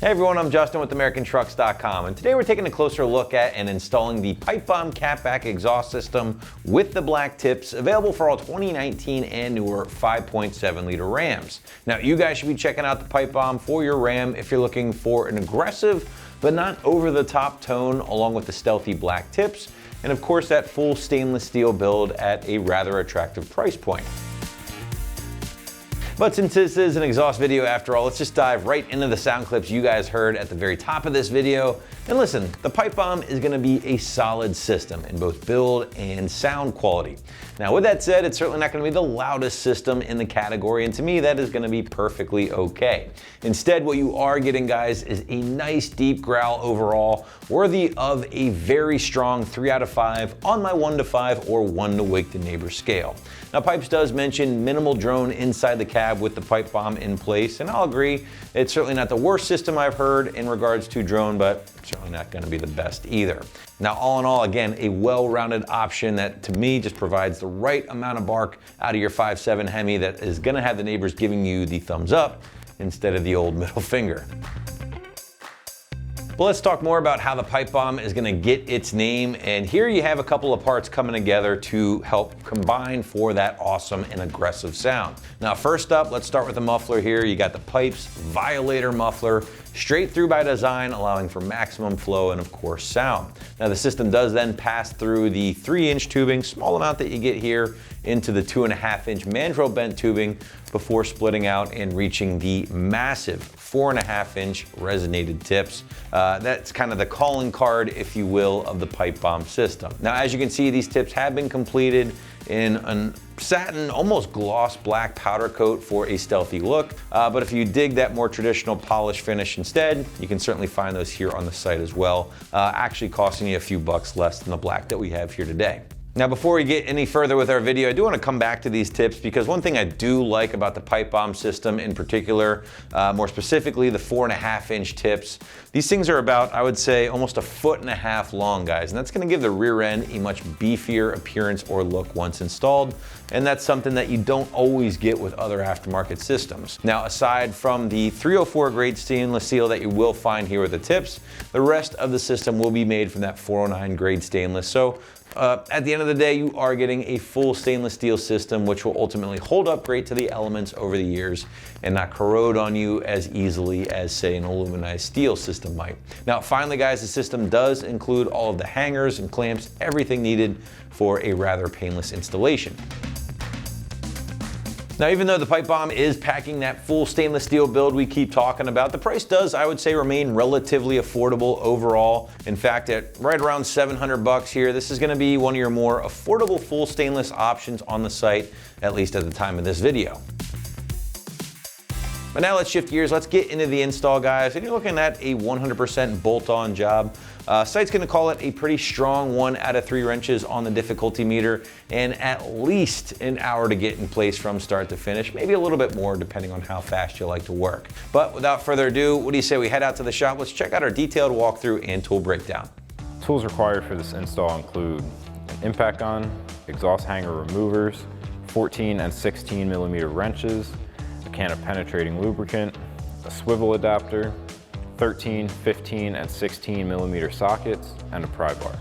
Hey everyone, I'm Justin with AmericanTrucks.com, and today we're taking a closer look at and installing the Pipebomb catback exhaust system with the black tips, available for all 2019 and newer 5.7 liter Rams. Now, you guys should be checking out the Pipebomb for your Ram if you're looking for an aggressive but not over the top tone, along with the stealthy black tips, and of course that full stainless steel build at a rather attractive price point. But since this is an exhaust video after all, let's just dive right into the sound clips you guys heard at the very top of this video. And listen, the Pipebomb is gonna be a solid system in both build and sound quality. Now with that said, it's certainly not gonna be the loudest system in the category, and to me that is gonna be perfectly okay. Instead, what you are getting, guys, is a nice deep growl overall, worthy of a very strong 3 out of 5 on my 1 to 5 or 1 to wake the neighbor scale. Now Pipes does mention minimal drone inside the cab with the Pipebomb in place, and I'll agree, it's certainly not the worst system I've heard in regards to drone, but certainly not going to be the best either. Now all in all, again, a well-rounded option that to me just provides the right amount of bark out of your 5.7 Hemi that is going to have the neighbors giving you the thumbs up instead of the old middle finger. Well, let's talk more about how the Pipebomb is gonna get its name, and here you have a couple of parts coming together to help combine for that awesome and aggressive sound. Now, first up, let's start with the muffler here. You got the Pipes Violator muffler, straight through by design, allowing for maximum flow and of course sound. Now the system does then pass through the 3-inch tubing, small amount that you get here, into the 2.5-inch mandrel bent tubing before splitting out and reaching the massive 4.5-inch resonated tips. That's kind of the calling card, if you will, of the Pipebomb system. Now, as you can see, these tips have been completed in a satin, almost gloss black powder coat for a stealthy look. But if you dig that more traditional polish finish instead, you can certainly find those here on the site as well, actually costing you a few bucks less than the black that we have here today. Now, before we get any further with our video, I do want to come back to these tips, because one thing I do like about the Pipebomb system in particular, more specifically the 4.5-inch tips, these things are about, I would say, almost 1.5 feet long, guys, and that's going to give the rear end a much beefier appearance or look once installed, and that's something that you don't always get with other aftermarket systems. Now, aside from the 304 grade stainless steel that you will find here with the tips, the rest of the system will be made from that 409 grade stainless. So at the end of the day, you are getting a full stainless steel system, which will ultimately hold up great to the elements over the years and not corrode on you as easily as, say, an aluminized steel system might. Now, finally, guys, the system does include all of the hangers and clamps, everything needed for a rather painless installation. Now, even though the Pipebomb is packing that full stainless steel build we keep talking about, the price does, I would say, remain relatively affordable overall. In fact, at right around 700 bucks here, this is gonna be one of your more affordable full stainless options on the site, at least at the time of this video. But now let's shift gears, let's get into the install, guys. And you're looking at a 100% bolt-on job. Site's gonna call it a pretty strong 1 out of 3 wrenches on the difficulty meter, and at least an hour to get in place from start to finish, maybe a little bit more depending on how fast you like to work. But without further ado, what do you say we head out to the shop? Let's check out our detailed walkthrough and tool breakdown. Tools required for this install include an impact gun, exhaust hanger removers, 14 and 16 millimeter wrenches, a can of penetrating lubricant, a swivel adapter, 13, 15, and 16 millimeter sockets, and a pry bar.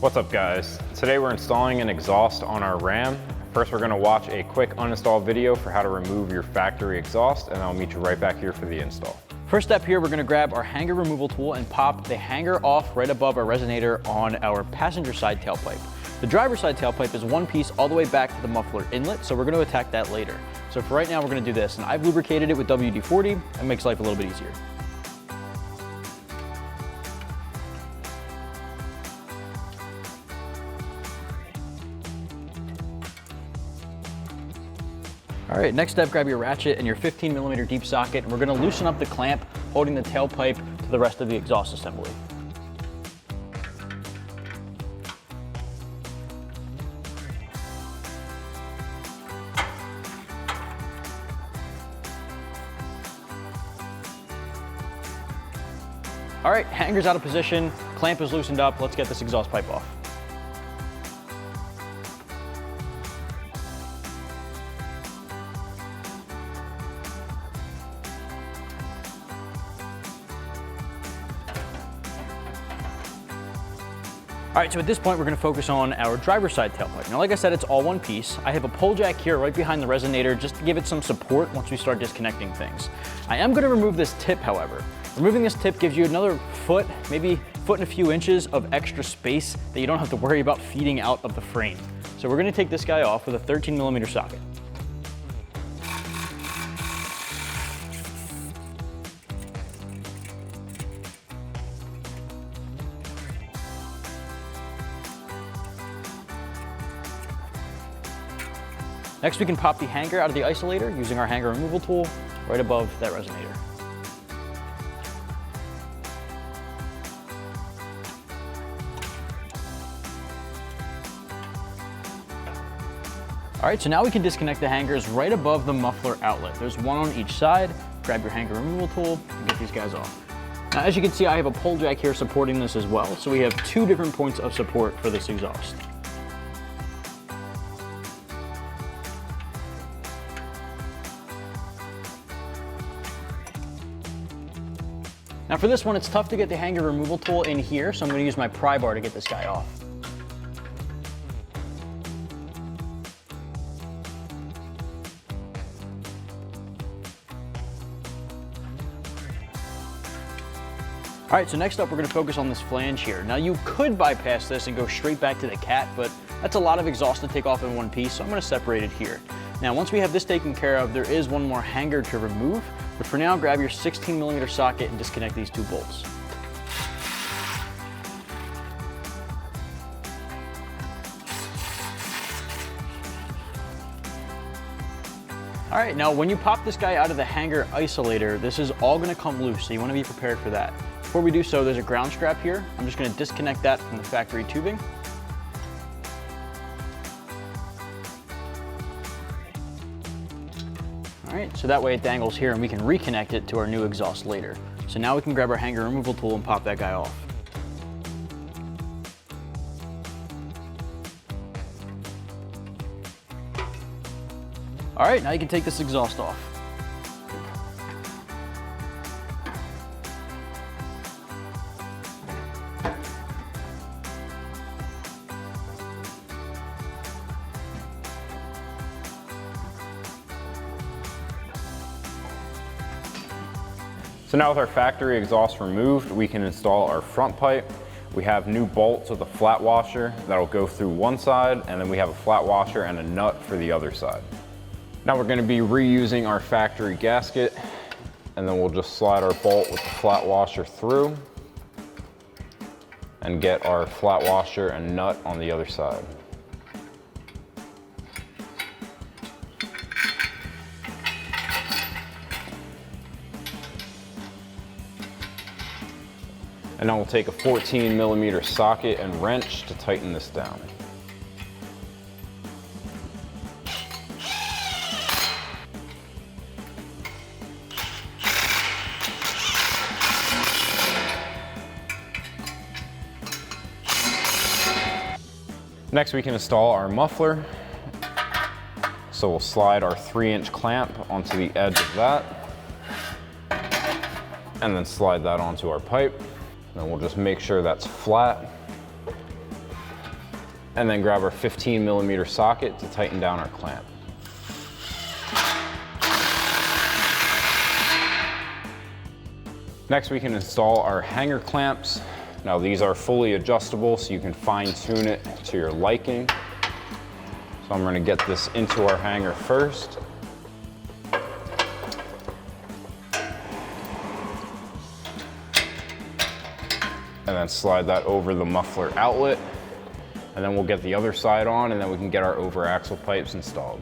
What's up, guys? Today we're installing an exhaust on our Ram. First, we're gonna watch a quick uninstall video for how to remove your factory exhaust, and I'll meet you right back here for the install. First step here, we're gonna grab our hanger removal tool and pop the hanger off right above our resonator on our passenger side tailpipe. The driver's side tailpipe is one piece all the way back to the muffler inlet, so we're gonna attack that later. So for right now, we're gonna do this, and I've lubricated it with WD-40. It makes life a little bit easier. All right, next step, grab your ratchet and your 15 millimeter deep socket, and we're gonna loosen up the clamp holding the tailpipe to the rest of the exhaust assembly. All right, hanger's out of position, clamp is loosened up. Let's get this exhaust pipe off. All right, so at this point, we're gonna focus on our driver's side tailpipe. Now, like I said, it's all one piece. I have a pole jack here right behind the resonator just to give it some support once we start disconnecting things. I am gonna remove this tip, however. Removing this tip gives you another foot, maybe foot and a few inches of extra space that you don't have to worry about feeding out of the frame. So we're gonna take this guy off with a 13mm socket. Next, we can pop the hanger out of the isolator using our hanger removal tool right above that resonator. All right, so now we can disconnect the hangers right above the muffler outlet. There's one on each side. Grab your hanger removal tool and get these guys off. Now, as you can see, I have a pole jack here supporting this as well. So we have two different points of support for this exhaust. Now for this one, it's tough to get the hanger removal tool in here, so I'm gonna use my pry bar to get this guy off. All right, so next up, we're gonna focus on this flange here. Now you could bypass this and go straight back to the cat, but that's a lot of exhaust to take off in one piece, so I'm gonna separate it here. Now, once we have this taken care of, there is one more hanger to remove, but for now, grab your 16mm socket and disconnect these two bolts. All right, now when you pop this guy out of the hanger isolator, this is all gonna come loose, so you wanna be prepared for that. Before we do so, there's a ground strap here. I'm just gonna disconnect that from the factory tubing. All right, so that way it dangles here and we can reconnect it to our new exhaust later. So now we can grab our hanger removal tool and pop that guy off. All right, now you can take this exhaust off. So now with our factory exhaust removed, we can install our front pipe. We have new bolts with a flat washer that'll go through one side, and then we have a flat washer and a nut for the other side. Now we're gonna be reusing our factory gasket, and then we'll just slide our bolt with the flat washer through and get our flat washer and nut on the other side. And now we'll take a 14mm socket and wrench to tighten this down. Next, we can install our muffler. So we'll slide our 3-inch clamp onto the edge of that, and then slide that onto our pipe. Then we'll just make sure that's flat. And then grab our 15mm socket to tighten down our clamp. Next, we can install our hanger clamps. Now these are fully adjustable, so you can fine tune it to your liking. So I'm gonna get this into our hanger first. And then slide that over the muffler outlet. And then we'll get the other side on, and then we can get our over axle pipes installed.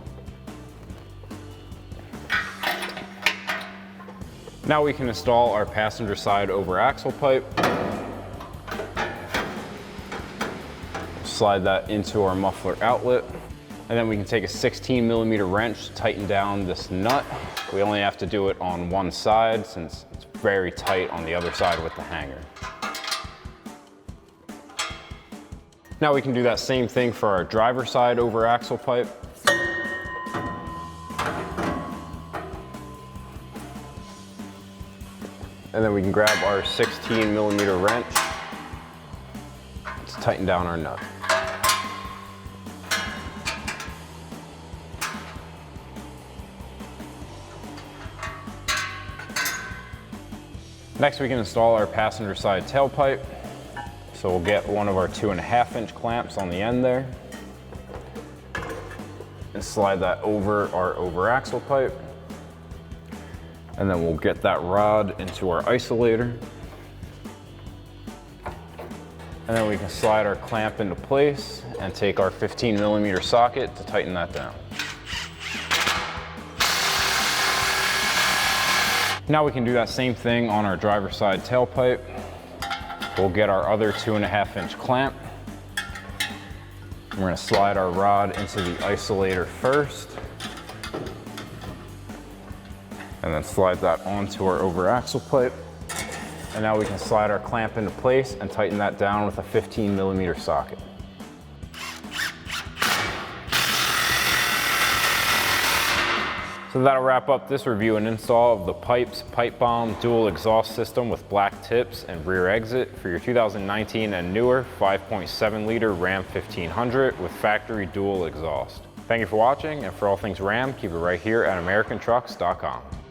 Now we can install our passenger side over axle pipe. Slide that into our muffler outlet. And then we can take a 16mm wrench to tighten down this nut. We only have to do it on one side since it's very tight on the other side with the hanger. Now we can do that same thing for our driver side over axle pipe. And then we can grab our 16mm wrench to tighten down our nut. Next, we can install our passenger side tailpipe. So we'll get one of our 2.5-inch clamps on the end there and slide that over our over-axle pipe. And then we'll get that rod into our isolator. And then we can slide our clamp into place and take our 15mm socket to tighten that down. Now we can do that same thing on our driver's side tailpipe. We'll get our other 2.5-inch clamp. We're gonna slide our rod into the isolator first, and then slide that onto our over-axle pipe. And now we can slide our clamp into place and tighten that down with a 15mm socket. So that'll wrap up this review and install of the Pipes Pipe Bomb dual exhaust system with black tips and rear exit for your 2019 and newer 5.7 liter Ram 1500 with factory dual exhaust. Thank you for watching, and for all things Ram, keep it right here at AmericanTrucks.com.